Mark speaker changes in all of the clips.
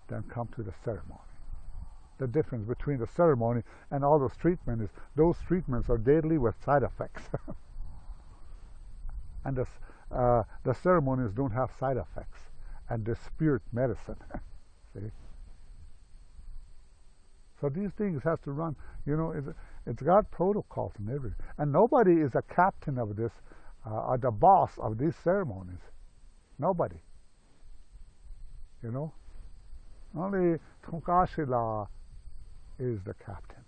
Speaker 1: then come to the ceremony. The difference between the ceremony and all those treatments is those treatments are deadly with side effects. And the ceremonies don't have side effects. And the spirit medicine. See? So these things have to run. You know, it's got protocols and everything. And nobody is a captain of this, or the boss of these ceremonies. Nobody. You know? Only Tonkashila is the captain.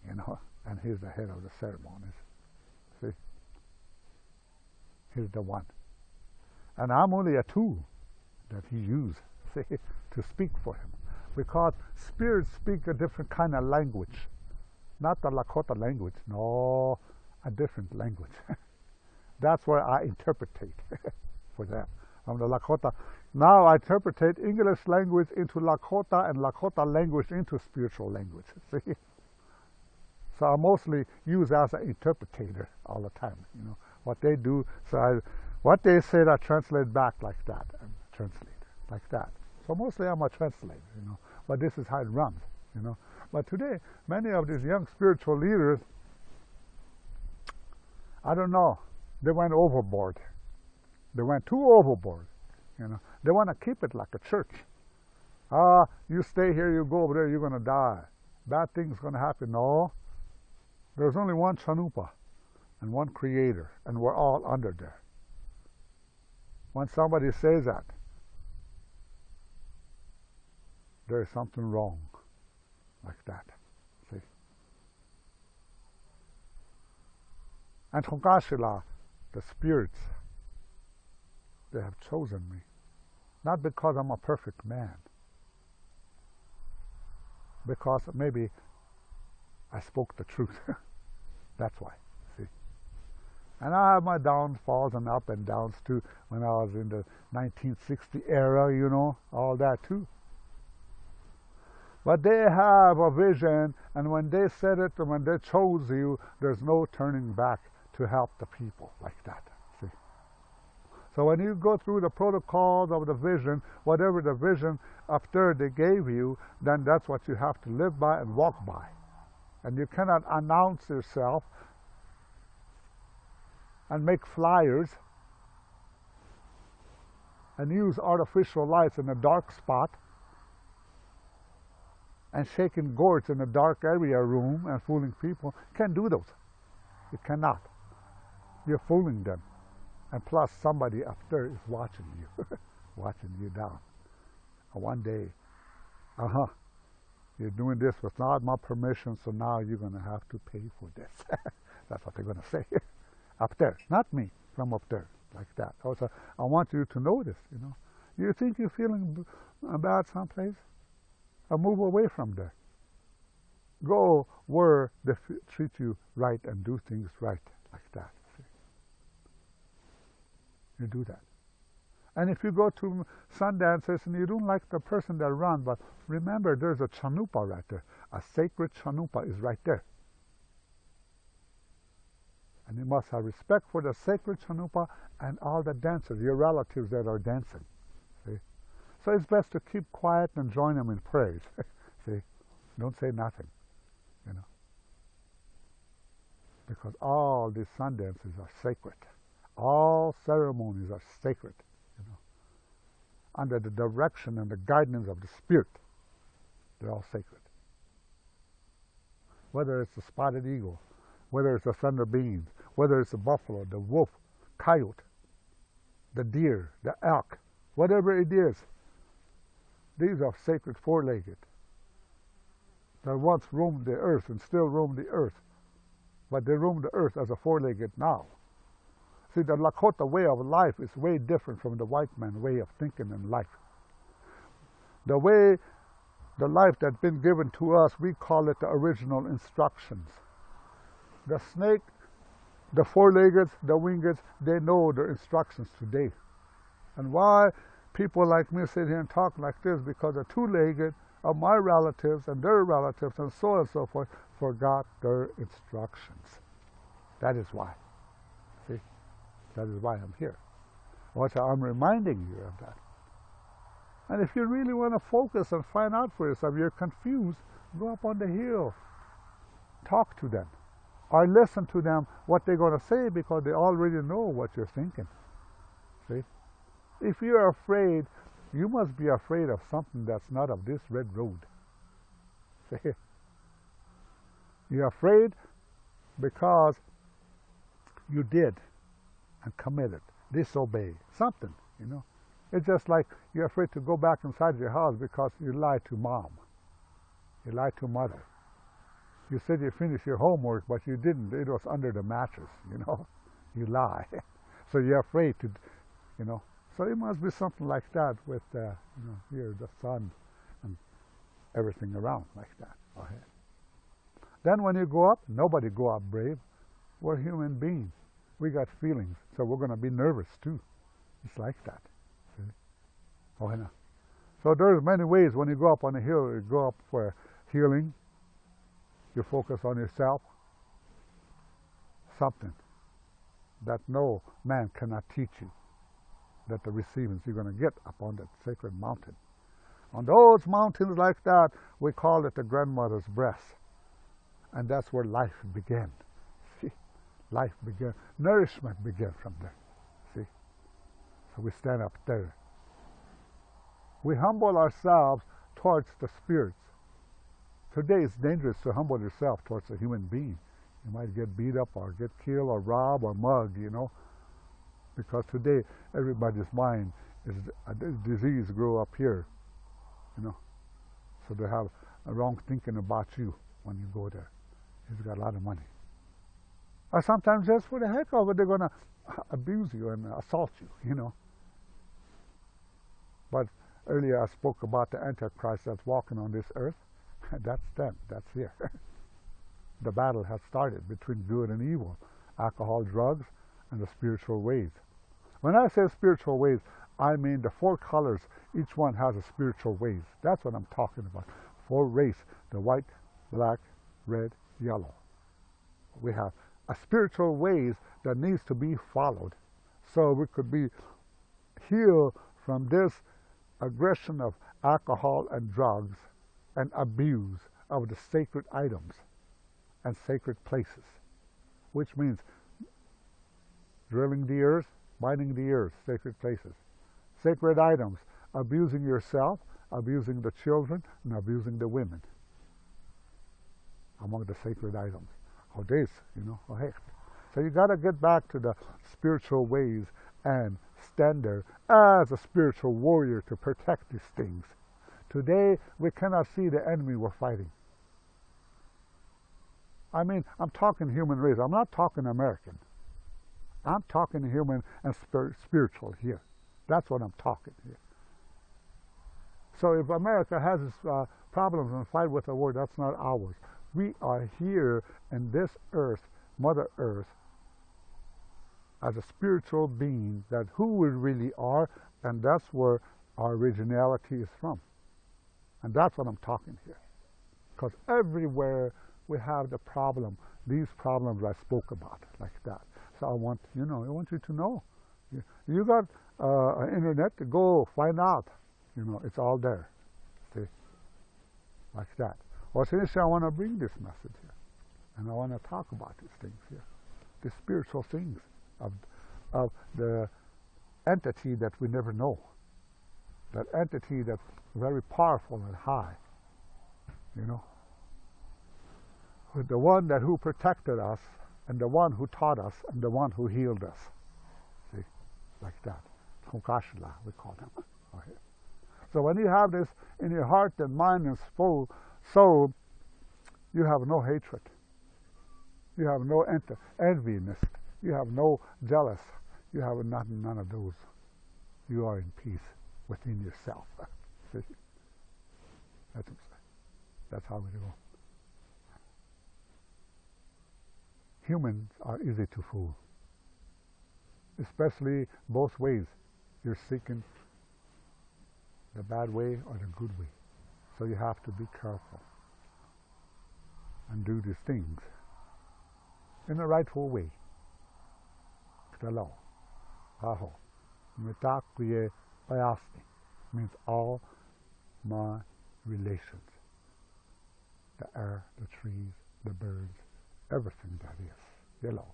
Speaker 1: You know? And he's the head of the ceremonies. See? He's the one. And I'm only a tool that he used, see, to speak for him. Because spirits speak a different kind of language. Not the Lakota language, no, a different language. That's where I interpretate for them. From the Lakota. Now I interpretate English language into Lakota and Lakota language into spiritual language, see? So I mostly use as an interpreter all the time, you know, what they do. So what they said, I translate back like that, and translate like that. So mostly I'm a translator, you know, but this is how it runs, you know. But today, many of these young spiritual leaders, I don't know, they went overboard. They went too overboard, you know. They want to keep it like a church. You stay here, you go over there, you're going to die. Bad things going to happen. No, there's only one Chanupa and one Creator, and we're all under there. When somebody says that, there is something wrong, like that, see. And Tonkashila, the spirits, they have chosen me, not because I'm a perfect man, because maybe I spoke the truth. That's why, see. And I have my downfalls and up and downs too, when I was in the 1960 era, you know, all that too. But they have a vision, and when they said it and when they chose you, there's no turning back to help the people like that, see. So when you go through the protocols of the vision, whatever the vision up there they gave you, then that's what you have to live by and walk by. And you cannot announce yourself and make flyers and use artificial lights in a dark spot and shaking gourds in a dark area room and fooling people. You can't do those. You cannot. You're fooling them. And plus somebody up there is watching you, watching you down. And one day, you're doing this without my permission, so now you're going to have to pay for this. That's what they're going to say. Up there, not me, from up there, like that. Also, I want you to notice, you know. You think you're feeling bad someplace? Move away from there. Go where they treat you right and do things right, like that. See? You do that. And if you go to Sundances and you don't like the person that runs, but remember there's a Chanupa right there. A sacred Chanupa is right there. And you must have respect for the sacred Chanupa and all the dancers, your relatives that are dancing. See? So it's best to keep quiet and join them in praise. See? Don't say nothing, you know. Because all these sun dances are sacred. All ceremonies are sacred, you know. Under the direction and the guidance of the Spirit, they're all sacred. Whether it's the spotted eagle, whether it's the thunder beings, whether it's the buffalo, the wolf, coyote, the deer, the elk, whatever it is, these are sacred four-legged that once roamed the earth and still roam the earth, but they roam the earth as a four-legged now. See, the Lakota way of life is way different from the white man way of thinking in life. The way, the life that's been given to us, we call it the original instructions. The snake, the four-leggeds, the wingeds, they know their instructions today. And why people like me sit here and talk like this? Because the two-legged of my relatives and their relatives and so forth forgot their instructions. That is why. See? That is why I'm here. Also, I'm reminding you of that. And if you really want to focus and find out for yourself, you're confused, go up on the hill, talk to them, or listen to them what they're going to say, because they already know what you're thinking. See? If you're afraid, you must be afraid of something that's not of this red road. See? You're afraid because you did and committed, disobey, something, you know. It's just like you're afraid to go back inside your house because you lied to mom. You lied to mother. You said you finished your homework, but you didn't. It was under the mattress, you know. You lie. So you're afraid to, you know. So it must be something like that with, you know, here, the sun and everything around like that. Okay. Then when you go up, nobody go up brave. We're human beings. We got feelings, so we're going to be nervous too. It's like that. See? Okay, now. So there's many ways when you go up on a hill. You go up for healing. You focus on yourself. Something that no man cannot teach you, that the receivings you're going to get up on that sacred mountain. On those mountains like that, we call it the grandmother's breast. And that's where life began. See? Life began. Nourishment began from there. See? So we stand up there. We humble ourselves towards the spirits. Today it's dangerous to humble yourself towards a human being. You might get beat up or get killed or robbed or mugged, you know. Because today everybody's mind is a disease grow up here, you know. So they have a wrong thinking about you when you go there. He's got a lot of money. Or sometimes just for the heck of it, they're going to abuse you and assault you, you know. But earlier I spoke about the Antichrist that's walking on this earth. That's them. That's here. The battle has started between good and evil, alcohol, drugs, and the spiritual ways. When I say spiritual ways, I mean the 4 colors. Each one has a spiritual ways. That's what I'm talking about. 4 race, the white, black, red, yellow. We have a spiritual ways that needs to be followed. So we could be healed from this aggression of alcohol and drugs and abuse of the sacred items and sacred places, which means drilling the earth, mining the earth, sacred places. Sacred items, abusing yourself, abusing the children, and abusing the women among the sacred items. Oh, this, you know, oh, hey. So you got to get back to the spiritual ways and stand there as a spiritual warrior to protect these things. Today, we cannot see the enemy we're fighting. I mean, I'm talking human race. I'm not talking American. I'm talking human and spiritual here. That's what I'm talking here. So if America has its problems and fight with the war, that's not ours. We are here in this earth, Mother Earth, as a spiritual being, that who we really are, and that's where our originality is from. And that's what I'm talking here. Because everywhere we have the problem, these problems I spoke about, like that. So I want, you know, I want you to know. You got an internet to go find out. You know, it's all there. See? Like that. Well, since I want to bring this message here, and I want to talk about these things here, the spiritual things of the entity that we never know, that entity that's very powerful and high, you know, with the one that who protected us, and the one who taught us, and the one who healed us. See, like that. Hokashla, we call him. Okay. So when you have this in your heart and mind and soul, you have no hatred. You have no enviness. You have no jealous. You have none of those. You are in peace within yourself. See? That's how we do. Humans are easy to fool, especially both ways. You're seeking the bad way or the good way. So you have to be careful and do these things in the rightful way. means all my relations. The air, the trees, the birds, everything that is. Hello,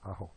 Speaker 1: I hope.